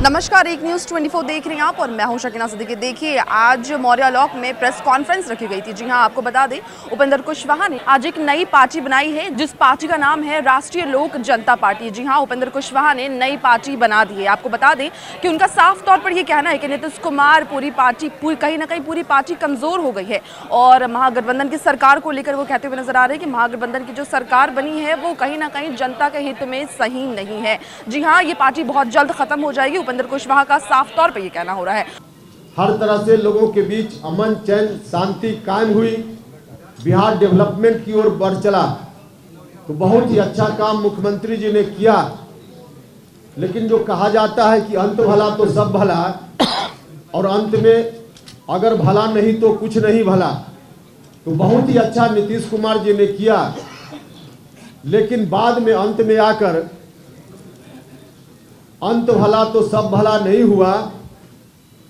नमस्कार, एक न्यूज़ 24 देख रहे हैं आप और मैं हूं शकीना सिद्दीकी। देखिए, आज मौर्या लॉक में प्रेस कॉन्फ्रेंस रखी गई थी। जी हां, आपको बता दें, उपेंद्र कुशवाहा ने आज एक नई पार्टी बनाई है, जिस पार्टी का नाम है राष्ट्रीय लोक जनता पार्टी। जी हां, उपेंद्र कुशवाहा ने नई पार्टी बना दी है। आपको बता दें कि उनका साफ तौर पर यह कहना है कि नीतीश कुमार कहीं ना कहीं पूरी पार्टी कमजोर हो गई है और महागठबंधन की सरकार को लेकर वो कहते हुए नजर आ रहे हैं कि महागठबंधन की जो सरकार बनी है वो कहीं ना कहीं जनता के हित में सही नहीं है। जी हाँ, ये पार्टी बहुत जल्द खत्म हो जाएगी, उपेंद्र कुशवाहा का साफ तौर पर ये कहना हो रहा है। हर तरह से लोगों के बीच अमन चैन शांति कायम हुई, बिहार डेवलपमेंट की ओर बढ़ चला, तो बहुत ही अच्छा काम मुख्यमंत्री जी ने किया। लेकिन जो कहा जाता है कि अंत भला तो सब भला, और अंत में अगर भला नहीं तो कुछ नहीं भला, तो बहुत ही अच्छा नीतीश कुमार जी ने किया। लेकिन बाद में अंत में आकर अंत भला तो सब भला नहीं हुआ,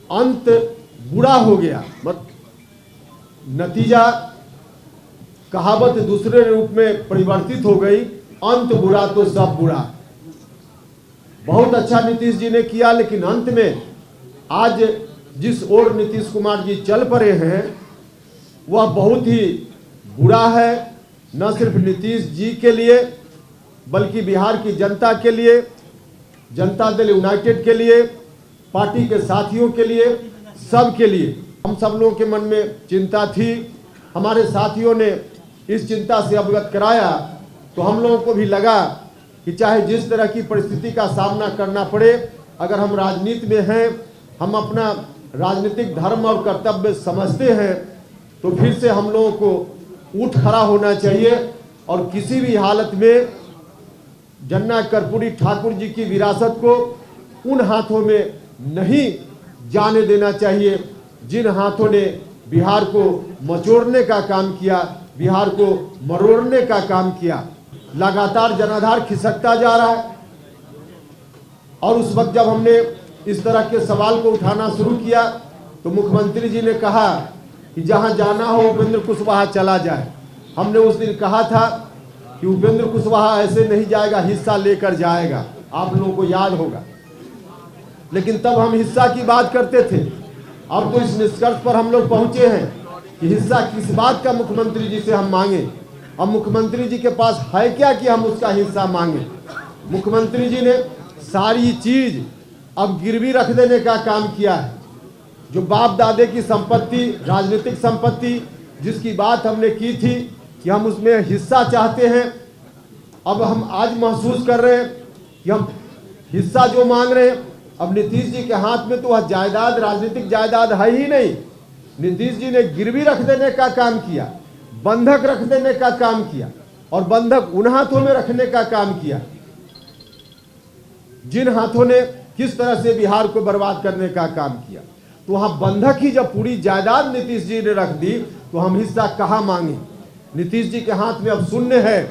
अंत बुरा हो गया। नतीजा कहावत दूसरे रूप में परिवर्तित हो गई, अंत बुरा तो सब बुरा। बहुत अच्छा नीतीश जी ने किया, लेकिन अंत में आज जिस ओर नीतीश कुमार जी चल पड़े हैं वह बहुत ही बुरा है, न सिर्फ नीतीश जी के लिए बल्कि बिहार की जनता के लिए, जनता दल यूनाइटेड के लिए, पार्टी के साथियों के लिए, सब के लिए। हम सब लोगों के मन में चिंता थी, हमारे साथियों ने इस चिंता से अवगत कराया, तो हम लोगों को भी लगा कि चाहे जिस तरह की परिस्थिति का सामना करना पड़े, अगर हम राजनीति में हैं, हम अपना राजनीतिक धर्म और कर्तव्य समझते हैं, तो फिर से हम लोगों को उठ खड़ा होना चाहिए और किसी भी हालत में जन्ना कर्पूरी ठाकुर जी की विरासत को उन हाथों में नहीं जाने देना चाहिए जिन हाथों ने बिहार को मचोड़ने का काम किया, बिहार को मरोड़ने का काम किया। लगातार जनाधार खिसकता जा रहा है और उस वक्त जब हमने इस तरह के सवाल को उठाना शुरू किया तो मुख्यमंत्री जी ने कहा कि जहां जाना हो उपेंद्र कुशवाहा चला जाए। हमने उस दिन कहा था कि उपेंद्र कुशवाहा ऐसे नहीं जाएगा, हिस्सा लेकर जाएगा, आप लोगों को याद होगा। लेकिन तब हम हिस्सा की बात करते थे, अब तो इस निष्कर्ष पर हम लोग पहुंचे हैं कि हिस्सा किस बात का मुख्यमंत्री जी से हम मांगे। अब मुख्यमंत्री जी के पास है क्या कि हम उसका हिस्सा मांगे? मुख्यमंत्री जी ने सारी चीज अब गिरवी रख देने का काम किया है। जो बाप दादे की संपत्ति, राजनीतिक संपत्ति, जिसकी बात हमने की थी कि हम उसमें हिस्सा चाहते हैं, अब हम आज महसूस कर रहे हैं कि हम हिस्सा जो मांग रहे हैं, अब नीतीश जी के हाथ में तो वह जायदाद, राजनीतिक जायदाद है ही नहीं। नीतीश जी ने गिरवी रख देने का काम किया, बंधक रख देने का काम किया, और बंधक उन हाथों में रखने का काम किया जिन हाथों ने किस तरह से बिहार को बर्बाद करने का काम किया। तो वहां बंधक ही जब पूरी जायदाद नीतीश जी ने रख दी, तो हम हिस्सा कहां मांगे? नीतीश जी के हाथ में अब शून्य है,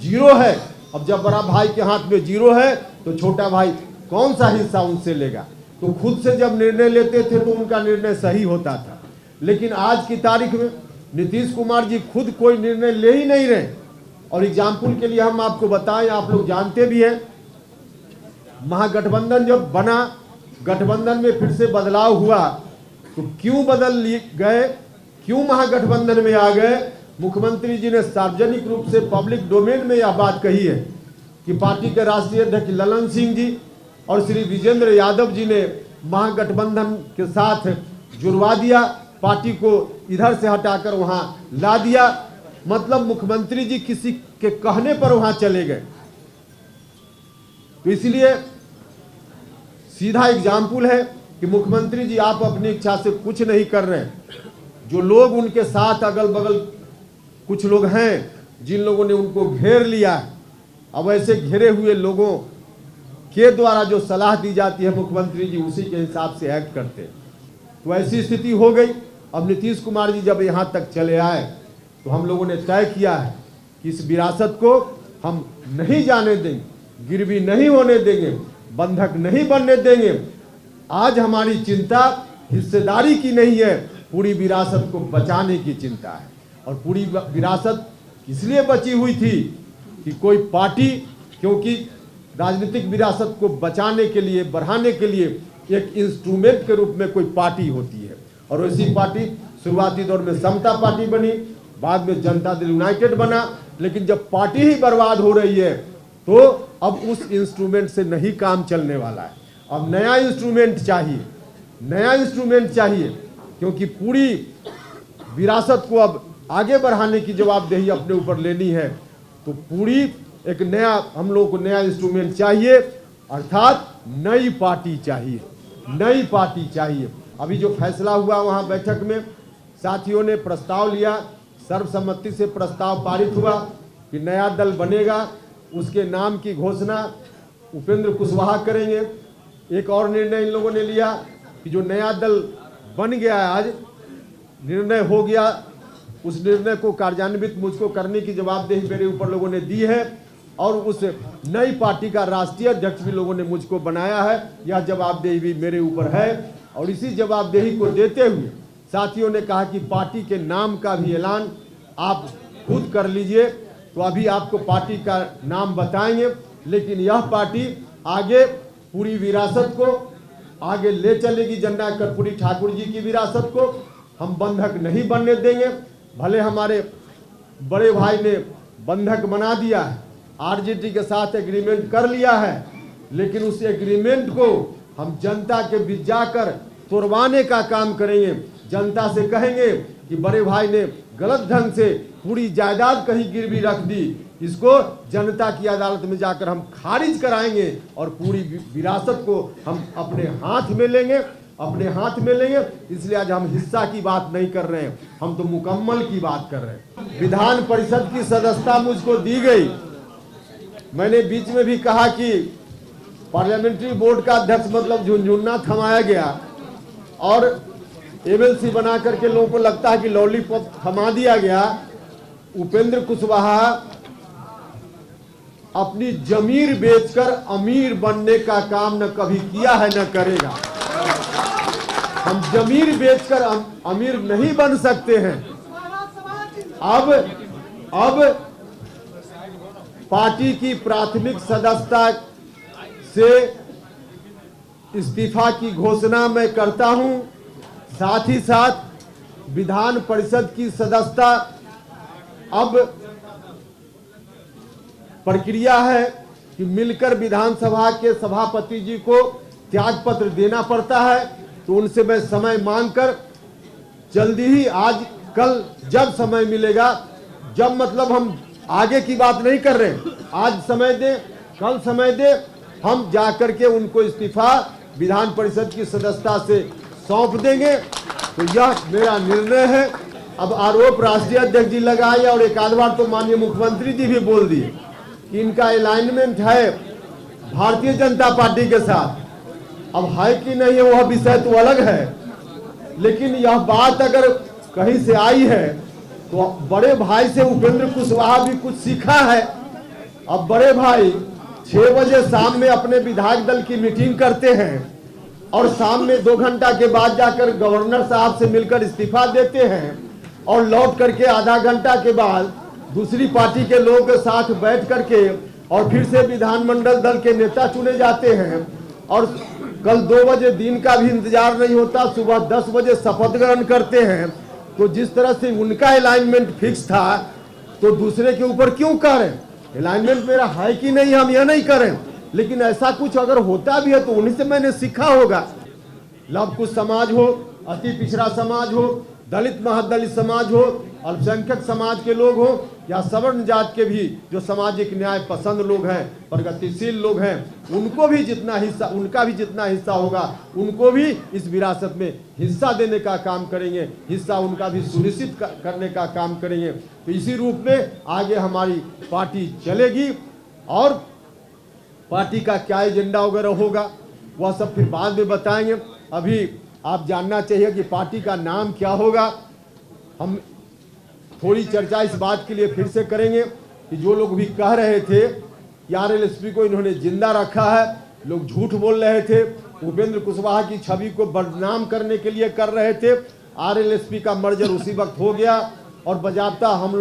जीरो है। अब जब बड़ा भाई के हाथ में जीरो है तो छोटा भाई कौन सा हिस्सा उनसे लेगा? तो खुद से जब निर्णय लेते थे तो उनका निर्णय सही होता था, लेकिन आज की तारीख में नीतीश कुमार जी खुद कोई निर्णय ले ही नहीं रहे। और एग्जाम्पल के लिए हम आपको बताएं, आप लोग जानते भी हैं, महागठबंधन जब बना, गठबंधन में फिर से बदलाव हुआ, तो क्यों बदल गए, क्यों महागठबंधन में आ गए? मुख्यमंत्री जी ने सार्वजनिक रूप से पब्लिक डोमेन में यह बात कही है कि पार्टी के राष्ट्रीय अध्यक्ष ललन सिंह जी और श्री विजेंद्र यादव जी ने महागठबंधन के साथ जुड़वा दिया, पार्टी को इधर से हटाकर वहां ला दिया। मतलब मुख्यमंत्री जी किसी के कहने पर वहां चले गए। तो इसलिए सीधा एग्जाम्पल है कि मुख्यमंत्री जी आप अपनी इच्छा से कुछ नहीं कर रहे हैं। जो लोग उनके साथ अगल बगल कुछ लोग हैं जिन लोगों ने उनको घेर लिया, अब ऐसे घेरे हुए लोगों के द्वारा जो सलाह दी जाती है मुख्यमंत्री जी उसी के हिसाब से एक्ट करते हैं। तो ऐसी स्थिति हो गई। अब नीतीश कुमार जी जब यहाँ तक चले आए तो हम लोगों ने तय किया है कि इस विरासत को हम नहीं जाने देंगे, गिरवी नहीं होने देंगे, बंधक नहीं बनने देंगे। आज हमारी चिंता हिस्सेदारी की नहीं है, पूरी विरासत को बचाने की चिंता है। और पूरी विरासत इसलिए बची हुई थी कि कोई पार्टी, क्योंकि राजनीतिक विरासत को बचाने के लिए, बढ़ाने के लिए एक इंस्ट्रूमेंट के रूप में कोई पार्टी होती है, और वैसी पार्टी शुरुआती दौर में समता पार्टी बनी, बाद में जनता दल यूनाइटेड बना। लेकिन जब पार्टी ही बर्बाद हो रही है तो अब उस इंस्ट्रूमेंट से नहीं काम चलने वाला है। अब नया इंस्ट्रूमेंट चाहिए, नया इंस्ट्रूमेंट चाहिए, क्योंकि पूरी विरासत को अब आगे बढ़ाने की जवाबदेही अपने ऊपर लेनी है। तो पूरी एक नया, हम लोगों को नया इंस्ट्रूमेंट चाहिए, अर्थात नई पार्टी चाहिए, नई पार्टी चाहिए। अभी जो फैसला हुआ वहाँ बैठक में साथियों ने प्रस्ताव लिया, सर्वसम्मति से प्रस्ताव पारित हुआ कि नया दल बनेगा, उसके नाम की घोषणा उपेंद्र कुशवाहा करेंगे। एक और निर्णय इन लोगों ने लिया कि जो नया दल बन गया है, आज निर्णय हो गया, उस निर्णय को कार्यान्वित मुझको करने की जवाबदेही मेरे ऊपर लोगों ने दी है, और उस नई पार्टी का राष्ट्रीय अध्यक्ष भी लोगों ने मुझको बनाया है। यह जवाबदेही भी मेरे ऊपर है, और इसी जवाबदेही को देते हुए साथियों ने कहा कि पार्टी के नाम का भी ऐलान आप खुद कर लीजिए। तो अभी आपको पार्टी का नाम बताएंगे, लेकिन यह पार्टी आगे पूरी विरासत को आगे ले चलेगी। जन्ना कर्पूरी ठाकुर जी की विरासत को हम बंधक नहीं बनने देंगे। भले हमारे बड़े भाई ने बंधक बना दिया है, आरजेडी के साथ एग्रीमेंट कर लिया है, लेकिन उस एग्रीमेंट को हम जनता के बीच जाकर तोड़वाने का काम करेंगे। जनता से कहेंगे कि बड़े भाई ने गलत ढंग से पूरी जायदाद कहीं गिरवी रख दी, इसको जनता की अदालत में जाकर हम खारिज कराएंगे, और पूरी विरासत को हम अपने हाथ में लेंगे, अपने हाथ में लेंगे। इसलिए आज हम हिस्सा की बात नहीं कर रहे हैं, हम तो मुकम्मल की बात कर रहे हैं। विधान परिषद की सदस्यता मुझको दी गई। मैंने बीच में भी कहा कि पार्लियामेंट्री बोर्ड का अध्यक्ष मतलब झुनझुना थमाया गया, और एमएलसी बना करके लोगों को लगता है कि लॉलीपॉप थमा दिया गया। उपेंद्र कुशवाहा अपनी जमीर बेचकर अमीर बनने का काम न कभी किया है, न करेगा। हम जमीर बेचकर अमीर नहीं बन सकते हैं। अब पार्टी की प्राथमिक सदस्यता से इस्तीफा की घोषणा मैं करता हूं। साथ ही साथ विधान परिषद की सदस्यता अब प्रक्रिया है कि मिलकर विधानसभा के सभापति जी को त्याग पत्र देना पड़ता है। तो उनसे मैं समय मांगकर जल्दी ही, आज कल जब समय मिलेगा, जब मतलब हम आगे की बात नहीं कर रहे, आज समय दे, कल समय दे, हम जाकर के उनको इस्तीफा विधान परिषद की सदस्यता से सौंप देंगे। तो यह मेरा निर्णय है। अब आरोप राष्ट्रीय अध्यक्ष जी लगाए, और एक आध बार तो माननीय मुख्यमंत्री जी भी बोल दिए कि इनका अलाइनमेंट है भारतीय जनता पार्टी के साथ। अब है कि नहीं है वह विषय तो अलग है, लेकिन यह बात अगर कहीं से आई है तो बड़े भाई से उपेंद्र कुशवाहा भी कुछ सीखा है। अब बड़े भाई 6 बजे शाम में अपने विधायक दल की मीटिंग करते हैं, और शाम में 2 घंटा के बाद जाकर गवर्नर साहब से मिलकर इस्तीफा देते हैं, और लौट करके आधा घंटा के बाद दूसरी पार्टी के लोगों के साथ बैठ करके और फिर से विधानमंडल दल के नेता चुने जाते हैं। और कल 2 बजे दिन का भी इंतजार नहीं होता, सुबह 10 बजे शपथ ग्रहण करते हैं। तो जिस तरह से उनका अलाइनमेंट फिक्स था, तो दूसरे के ऊपर क्यों करें? अलाइनमेंट मेरा है कि नहीं, हम यह नहीं करें। लेकिन ऐसा कुछ अगर होता भी है तो उन्हीं से मैंने सीखा होगा। लव कुश समाज हो, अति पिछड़ा समाज हो, दलित महादलित समाज हो, अल्पसंख्यक समाज के लोग हो, या सवर्ण जात के भी जो सामाजिक न्याय पसंद लोग हैं, प्रगतिशील लोग हैं, उनको भी जितना हिस्सा, उनका भी जितना हिस्सा होगा, उनको भी इस विरासत में हिस्सा देने का काम करेंगे, हिस्सा उनका भी सुनिश्चित करने का काम करेंगे। तो इसी रूप में आगे हमारी पार्टी चलेगी, और पार्टी का क्या एजेंडा वगैरह होगा वह सब फिर बाद में बताएंगे। अभी आप जानना चाहिए कि पार्टी का नाम क्या होगा। हम थोड़ी चर्चा इस बात के लिए फिर से करेंगे कि जो लोग भी कह रहे थे कि आरएलएसपी को इन्होंने जिंदा रखा है, लोग झूठ बोल रहे थे, उपेंद्र कुशवाहा की छवि को बदनाम करने के लिए कर रहे थे। आरएलएसपी का मर्जर उसी वक्त हो गया और बजाबता हम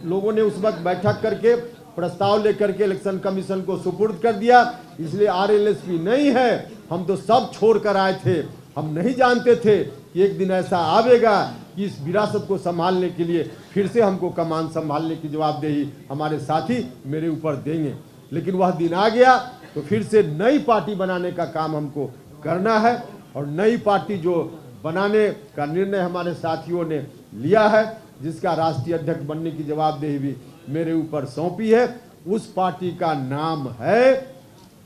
लोगों ने उस वक्त बैठक करके प्रस्ताव लेकर के इलेक्शन कमीशन को सुपुर्द कर दिया। इसलिए आरएलएसपी नहीं है, हम तो सब छोड़ कर आए थे। हम नहीं जानते थे कि एक दिन ऐसा आवेगा कि इस विरासत को संभालने के लिए फिर से हमको कमान संभालने की जवाबदेही हमारे साथी मेरे ऊपर देंगे। लेकिन वह दिन आ गया तो फिर से नई पार्टी बनाने का काम हमको करना है और नई पार्टी जो बनाने का निर्णय हमारे साथियों ने लिया है, जिसका राष्ट्रीय अध्यक्ष बनने की जवाबदेही भी मेरे ऊपर सौंपी है, उस पार्टी का नाम है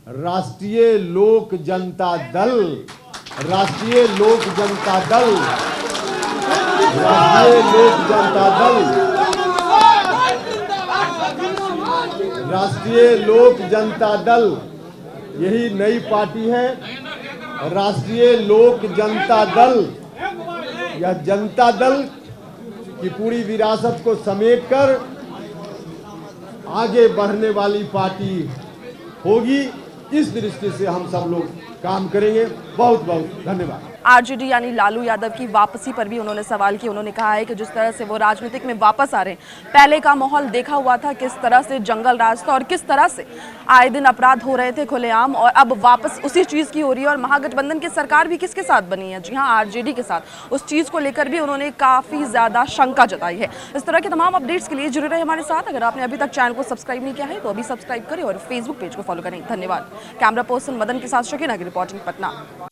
राष्ट्रीय लोक जनता दल। राष्ट्रीय लोक जनता दल, राष्ट्रीय लोक जनता दल, राष्ट्रीय लोक जनता दल, यही नई पार्टी है। राष्ट्रीय लोक जनता दल, यह जनता दल की पूरी विरासत को समेटकर आगे बढ़ने वाली पार्टी होगी। इस दृष्टि से हम सब लोग काम करेंगे। बहुत बहुत धन्यवाद। आरजेडी यानी लालू यादव की वापसी पर भी उन्होंने सवाल किया। उन्होंने कहा है कि जिस तरह से वो राजनीतिक में वापस आ रहे हैं, पहले का माहौल देखा हुआ था, किस तरह से जंगल राज था और किस तरह से आए दिन अपराध हो रहे थे खुलेआम, और अब वापस उसी चीज़ की हो रही है। और महागठबंधन की सरकार भी किसके साथ बनी है? जी हाँ, आरजेडी के साथ। उस चीज़ को लेकर भी उन्होंने काफ़ी ज़्यादा शंका जताई है। इस तरह के तमाम अपडेट्स के लिए जुड़े रहे हमारे साथ। अगर आपने अभी तक चैनल को सब्सक्राइब नहीं किया है तो अभी सब्सक्राइब करें और फेसबुक पेज को फॉलो करें। धन्यवाद। कैमरा पर्सन मदन के साथ शकीना की रिपोर्टिंग, पटना।